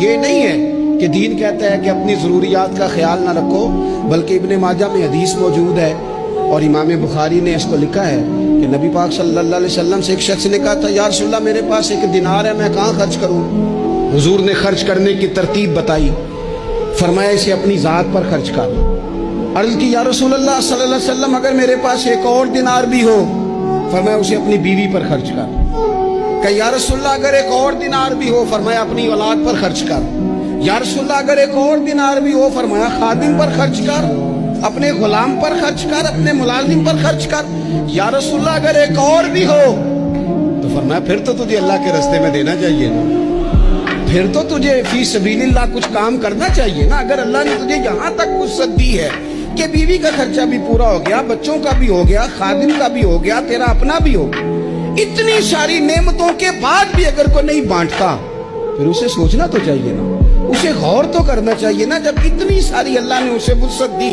یہ نہیں ہے کہ دین کہتا ہے کہ اپنی ضروریات کا خیال نہ رکھو، بلکہ ابن ماجہ میں حدیث موجود ہے اور امام بخاری نے اس کو لکھا ہے کہ نبی پاک صلی اللہ علیہ وسلم سے ایک شخص نے کہا تھا، یا رسول اللہ میرے پاس 1 دینار ہے، میں کہاں خرچ کروں؟ حضور نے خرچ کرنے کی ترتیب بتائی، فرمایا اسے اپنی ذات پر خرچ کر۔ عرض کی یا رسول اللہ صلی اللہ علیہ وسلم اگر میرے پاس 1 اور دینار بھی ہو؟ فرمایا اسے اپنی بیوی پر خرچ کر۔ کہ یا رسول اللہ اگر 1 اور دینار بھی ہو؟ فرمایا اپنی اولاد پر خرچ کر۔ یا رسول اللہ اگر 1 اور دینار بھی ہو؟ فرمایا خادم پر خرچ کر، اپنے غلام پر خرچ کر، اپنے ملازم پر خرچ کر۔ یا رسول اللہ اگر 1 اور بھی ہو؟ تو فرمایا پھر تو تجھے اللہ کے راستے میں دینا چاہیے نا، پھر تو تجھے فی سبیل اللہ کچھ کام کرنا چاہیے نا۔ اگر اللہ نے تجھے یہاں تک وسعت دی ہے کہ بیوی کا خرچہ بھی پورا ہو گیا، بچوں کا بھی ہو گیا، خادم کا بھی ہو گیا، تیرا اپنا بھی ہو گیا، اتنی ساری نعمتوں کے بعد بھی اگر کوئی نہیں بانٹتا، پھر اسے سوچنا تو چاہیے نا، اسے غور تو کرنا چاہیے نا، جب اتنی ساری اللہ نے اسے وسعت دی۔